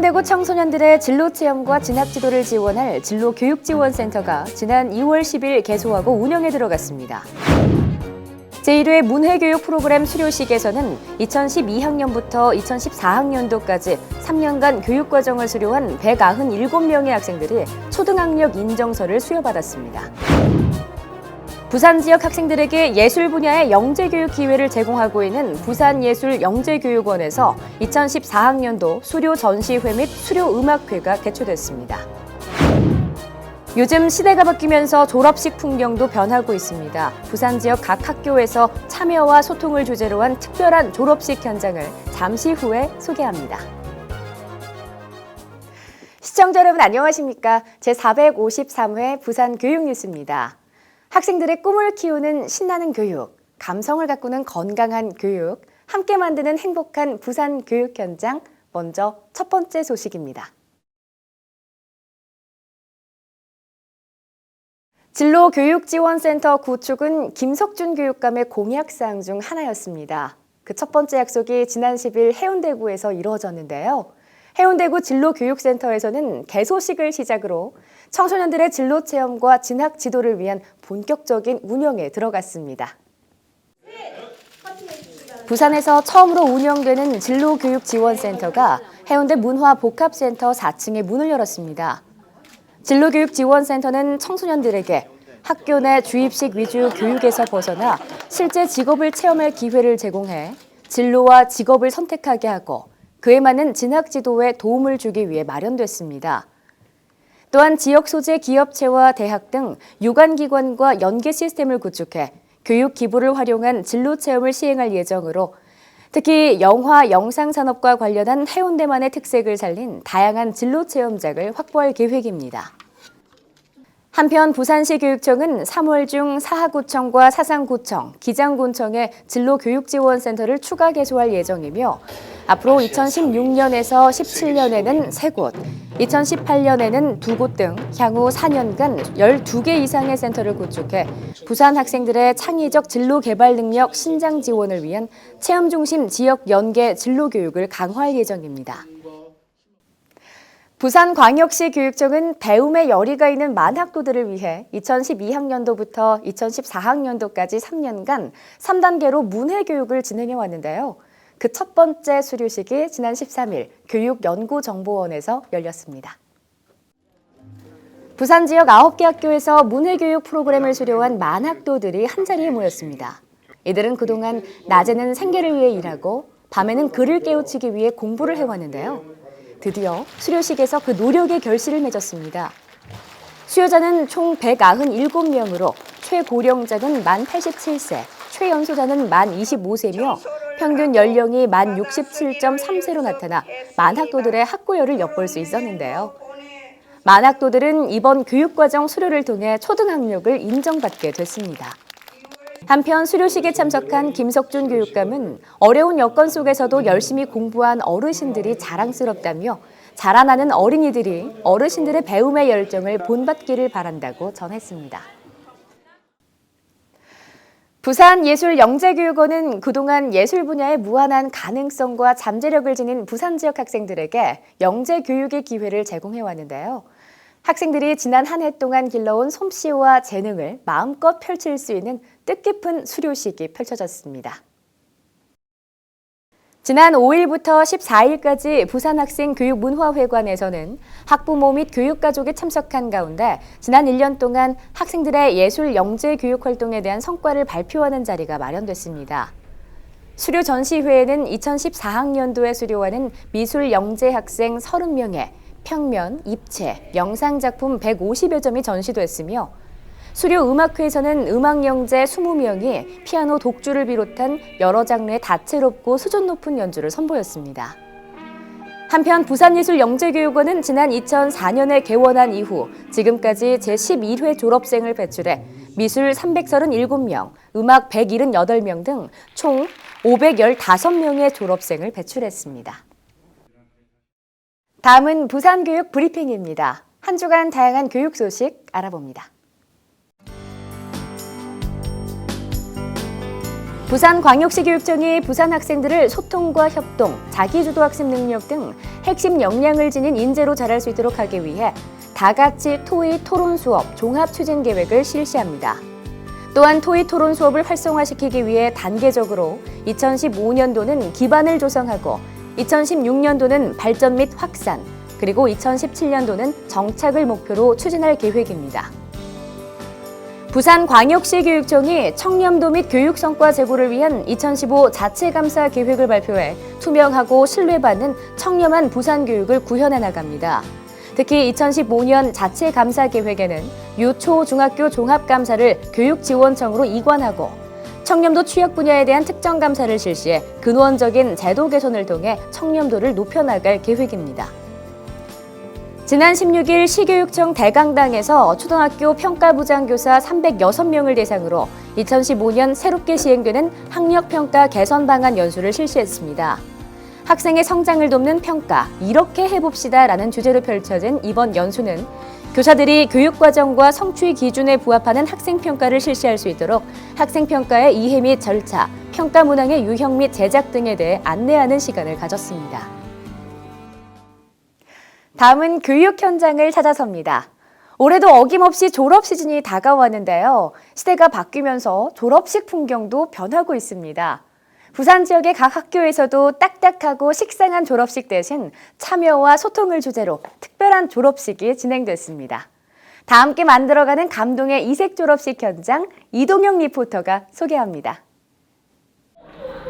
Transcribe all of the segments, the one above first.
해운대구 청소년들의 진로 체험과 진학 지도를 지원할 진로교육지원센터가 지난 2월 10일 개소하고 운영에 들어갔습니다. 제1회 문해교육 프로그램 수료식에서는 2012학년부터 2014학년도까지 3년간 교육과정을 수료한 197명의 학생들이 초등학력 인정서를 수여받았습니다. 부산 지역 학생들에게 예술 분야의 영재교육 기회를 제공하고 있는 부산예술영재교육원에서 2014학년도 수료 전시회 및 수료 음악회가 개최됐습니다. 요즘 시대가 바뀌면서 졸업식 풍경도 변하고 있습니다. 부산 지역 각 학교에서 참여와 소통을 주제로 한 특별한 졸업식 현장을 잠시 후에 소개합니다. 시청자 여러분 안녕하십니까? 제453회 부산교육뉴스입니다. 학생들의 꿈을 키우는 신나는 교육, 감성을 가꾸는 건강한 교육, 함께 만드는 행복한 부산 교육 현장, 먼저 첫 번째 소식입니다. 진로교육지원센터 구축은 김석준 교육감의 공약사항 중 하나였습니다. 그 첫 번째 약속이 지난 10일 해운대구에서 이루어졌는데요. 해운대구 진로교육센터에서는 개소식을 시작으로 청소년들의 진로 체험과 진학 지도를 위한 본격적인 운영에 들어갔습니다. 부산에서 처음으로 운영되는 진로교육지원센터가 해운대 문화복합센터 4층에 문을 열었습니다. 진로교육지원센터는 청소년들에게 학교 내 주입식 위주 교육에서 벗어나 실제 직업을 체험할 기회를 제공해 진로와 직업을 선택하게 하고 그에 맞는 진학 지도에 도움을 주기 위해 마련됐습니다. 또한 지역 소재 기업체와 대학 등 유관기관과 연계 시스템을 구축해 교육 기부를 활용한 진로 체험을 시행할 예정으로 특히 영화, 영상산업과 관련한 해운대만의 특색을 살린 다양한 진로 체험장을 확보할 계획입니다. 한편 부산시 교육청은 3월 중 사하구청과 사상구청, 기장군청에 진로교육지원센터를 추가 개소할 예정이며 앞으로 2016년에서 17년에는 3곳, 2018년에는 2곳 등 향후 4년간 12개 이상의 센터를 구축해 부산 학생들의 창의적 진로 개발 능력 신장 지원을 위한 체험 중심 지역 연계 진로 교육을 강화할 예정입니다. 부산광역시 교육청은 배움의 열의가 있는 만학도들을 위해 2012학년도부터 2014학년도까지 3년간 3단계로 문해교육을 진행해 왔는데요. 그 첫 번째 수료식이 지난 13일 교육연구정보원에서 열렸습니다. 부산 지역 9개 학교에서 문해교육 프로그램을 수료한 만학도들이 한자리에 모였습니다. 이들은 그동안 낮에는 생계를 위해 일하고 밤에는 글을 깨우치기 위해 공부를 해왔는데요. 드디어 수료식에서 그 노력의 결실을 맺었습니다. 수요자는 총 197명으로 최고령자는 만 87세, 최연소자는 만 25세며 평균 연령이 만 67.3세로 나타나 만학도들의 학구열을 엿볼 수 있었는데요. 만학도들은 이번 교육과정 수료를 통해 초등학력을 인정받게 됐습니다. 한편 수료식에 참석한 김석준 교육감은 어려운 여건 속에서도 열심히 공부한 어르신들이 자랑스럽다며 자라나는 어린이들이 어르신들의 배움의 열정을 본받기를 바란다고 전했습니다. 부산예술영재교육원은 그동안 예술 분야의 무한한 가능성과 잠재력을 지닌 부산 지역 학생들에게 영재교육의 기회를 제공해왔는데요. 학생들이 지난 한 해 동안 길러온 솜씨와 재능을 마음껏 펼칠 수 있는 뜻깊은 수료식이 펼쳐졌습니다. 지난 5일부터 14일까지 부산학생교육문화회관에서는 학부모 및 교육가족이 참석한 가운데 지난 1년 동안 학생들의 예술 영재 교육 활동에 대한 성과를 발표하는 자리가 마련됐습니다. 수료 전시회에는 2014학년도에 수료하는 미술 영재 학생 30명에 평면, 입체, 영상작품 150여 점이 전시됐으며 수료 음악회에서는 음악영재 20명이 피아노 독주를 비롯한 여러 장르의 다채롭고 수준 높은 연주를 선보였습니다. 한편 부산예술영재교육원은 지난 2004년에 개원한 이후 지금까지 제11회 졸업생을 배출해 미술 337명, 음악 178명 등 총 515명의 졸업생을 배출했습니다. 다음은 부산교육 브리핑입니다. 한 주간 다양한 교육 소식 알아봅니다. 부산광역시교육청이 부산 학생들을 소통과 협동, 자기주도 학습 능력 등 핵심 역량을 지닌 인재로 자랄 수 있도록 하기 위해 다같이 토의 토론 수업 종합 추진 계획을 실시합니다. 또한 토의 토론 수업을 활성화시키기 위해 단계적으로 2015년도는 기반을 조성하고 2016년도는 발전 및 확산, 그리고 2017년도는 정착을 목표로 추진할 계획입니다. 부산광역시교육청이 청렴도 및 교육 성과 제고를 위한 2015 자체감사 계획을 발표해 투명하고 신뢰받는 청렴한 부산교육을 구현해 나갑니다. 특히 2015년 자체감사 계획에는 유초, 중학교 종합감사를 교육지원청으로 이관하고 청렴도 취약 분야에 대한 특정 감사를 실시해 근원적인 제도 개선을 통해 청렴도를 높여나갈 계획입니다. 지난 16일 시교육청 대강당에서 초등학교 평가부장교사 306명을 대상으로 2015년 새롭게 시행되는 학력평가 개선 방안 연수를 실시했습니다. 학생의 성장을 돕는 평가, 이렇게 해봅시다라는 주제로 펼쳐진 이번 연수는 교사들이 교육과정과 성취 기준에 부합하는 학생평가를 실시할 수 있도록 학생평가의 이해 및 절차, 평가 문항의 유형 및 제작 등에 대해 안내하는 시간을 가졌습니다. 다음은 교육 현장을 찾아섭니다. 올해도 어김없이 졸업 시즌이 다가왔는데요. 시대가 바뀌면서 졸업식 풍경도 변하고 있습니다. 부산 지역의 각 학교에서도 딱딱하고 식상한 졸업식 대신 참여와 소통을 주제로 특별한 졸업식이 진행됐습니다. 다 함께 만들어가는 감동의 이색 졸업식 현장, 이동영 리포터가 소개합니다.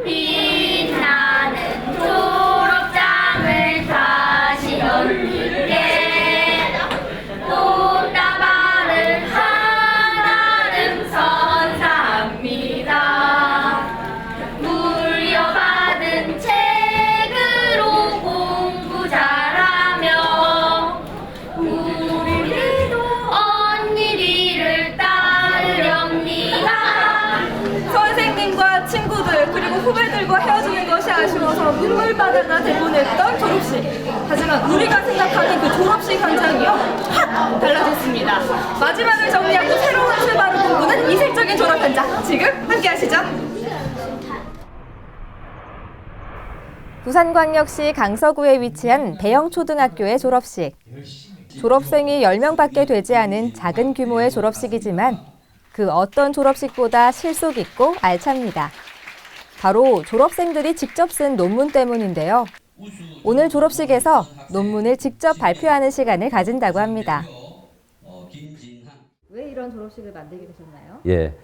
빛나는 졸업장을 다시 넘길게 꽃다발을 하나름 선사합니다. 물려받은 책으로 공부 잘하며 우리도 언니리를 따르렵니다. 선생님과 친구들 그리고 후배들과 헤어지는 것이 아쉬워서 눈물바다가 되보냈던 졸업식. 하지만 우리가 생각하는 그 졸업식 현장이요 확 달라졌습니다. 마지막을 정리하고 새로운 출발을 꿈꾸는 이색적인 졸업 현장, 지금 함께 하시죠. 부산광역시 강서구에 위치한 배영초등학교의 졸업식. 졸업생이 10명밖에 되지 않은 작은 규모의 졸업식이지만 그 어떤 졸업식보다 실속 있고 알찹니다. 바로 졸업생들이 직접 쓴 논문 때문인데요. 오늘 졸업식에서 논문을 직접 발표하는 시간을 가진다고 합니다. 왜 이런 졸업식을 만들게 되셨나요? 예,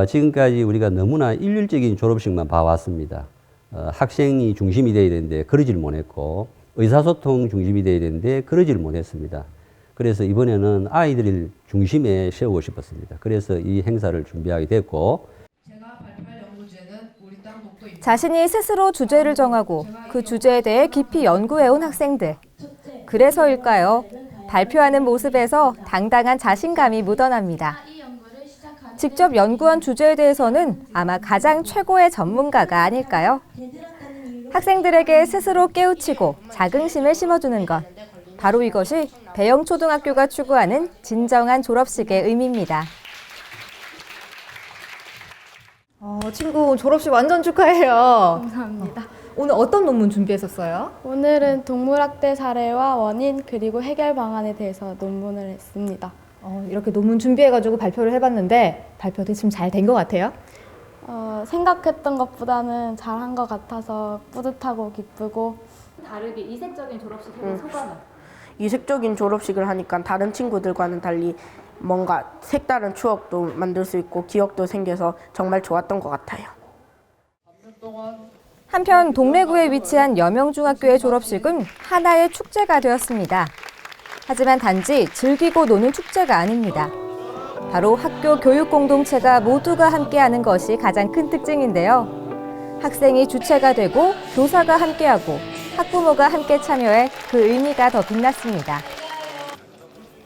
지금까지 우리가 너무나 일률적인 졸업식만 봐왔습니다. 학생이 중심이 되어야 되는데 그러질 못했고 의사소통 중심이 되어야 되는데 그러질 못했습니다. 그래서 이번에는 아이들을 중심에 세우고 싶었습니다. 그래서 이 행사를 준비하게 됐고, 자신이 스스로 주제를 정하고 그 주제에 대해 깊이 연구해온 학생들. 그래서일까요? 발표하는 모습에서 당당한 자신감이 묻어납니다. 직접 연구한 주제에 대해서는 아마 가장 최고의 전문가가 아닐까요? 학생들에게 스스로 깨우치고 자긍심을 심어주는 것. 바로 이것이 배영초등학교가 추구하는 진정한 졸업식의 의미입니다. 친구 졸업식 완전 축하해요. 감사합니다. 오늘 어떤 논문 준비했었어요? 오늘은 동물학대 사례와 원인 그리고 해결 방안에 대해서 논문을 했습니다. 이렇게 논문 준비해가지고 발표를 해봤는데 발표도 지금 잘 된 것 같아요? 생각했던 것보다는 잘한 것 같아서 뿌듯하고 기쁘고. 다르게 이색적인 졸업식 해본 소감은? 이색적인 졸업식을 하니까 다른 친구들과는 달리 뭔가 색다른 추억도 만들 수 있고 기억도 생겨서 정말 좋았던 것 같아요. 한편 동래구에 위치한 여명중학교의 졸업식은 하나의 축제가 되었습니다. 하지만 단지 즐기고 노는 축제가 아닙니다. 바로 학교 교육 공동체가 모두가 함께하는 것이 가장 큰 특징인데요. 학생이 주체가 되고 교사가 함께하고 학부모가 함께 참여해 그 의미가 더 빛났습니다.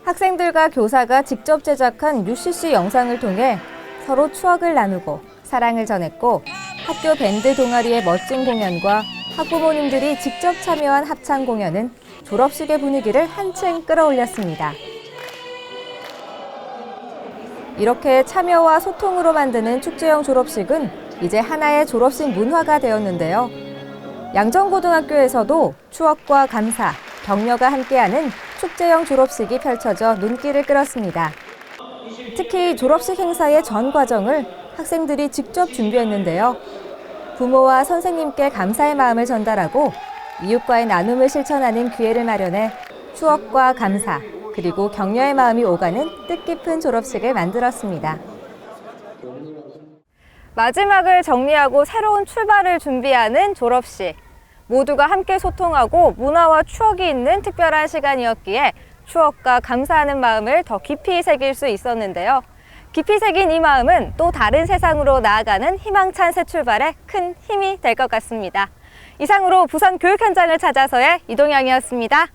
학생들과 교사가 직접 제작한 UCC 영상을 통해 서로 추억을 나누고 사랑을 전했고 학교 밴드 동아리의 멋진 공연과 학부모님들이 직접 참여한 합창 공연은 졸업식의 분위기를 한층 끌어올렸습니다. 이렇게 참여와 소통으로 만드는 축제형 졸업식은 이제 하나의 졸업식 문화가 되었는데요. 양정고등학교에서도 추억과 감사, 격려가 함께하는 축제형 졸업식이 펼쳐져 눈길을 끌었습니다. 특히 졸업식 행사의 전 과정을 학생들이 직접 준비했는데요. 부모와 선생님께 감사의 마음을 전달하고 이웃과의 나눔을 실천하는 기회를 마련해 추억과 감사, 그리고 격려의 마음이 오가는 뜻깊은 졸업식을 만들었습니다. 마지막을 정리하고 새로운 출발을 준비하는 졸업식. 모두가 함께 소통하고 문화와 추억이 있는 특별한 시간이었기에 추억과 감사하는 마음을 더 깊이 새길 수 있었는데요. 깊이 새긴 이 마음은 또 다른 세상으로 나아가는 희망찬 새 출발에 큰 힘이 될 것 같습니다. 이상으로 부산 교육 현장을 찾아서의 이동영이었습니다.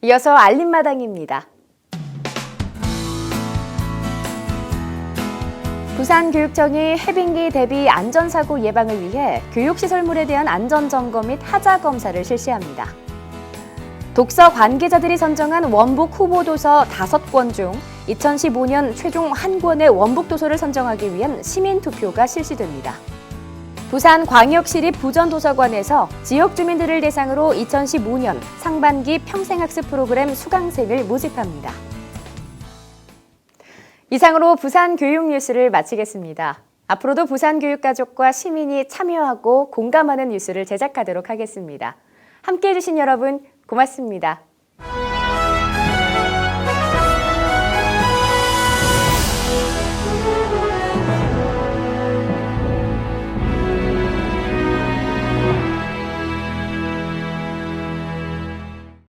이어서 알림마당입니다. 부산교육청이 해빙기 대비 안전사고 예방을 위해 교육시설물에 대한 안전점검 및 하자검사를 실시합니다. 독서 관계자들이 선정한 원북 후보도서 5권 중 2015년 최종 1권의 원북도서를 선정하기 위한 시민투표가 실시됩니다. 부산광역시립 부전도서관에서 지역 주민들을 대상으로 2015년 상반기 평생학습 프로그램 수강생을 모집합니다. 이상으로 부산 교육 뉴스를 마치겠습니다. 앞으로도 부산 교육 가족과 시민이 참여하고 공감하는 뉴스를 제작하도록 하겠습니다. 함께해 주신 여러분 고맙습니다.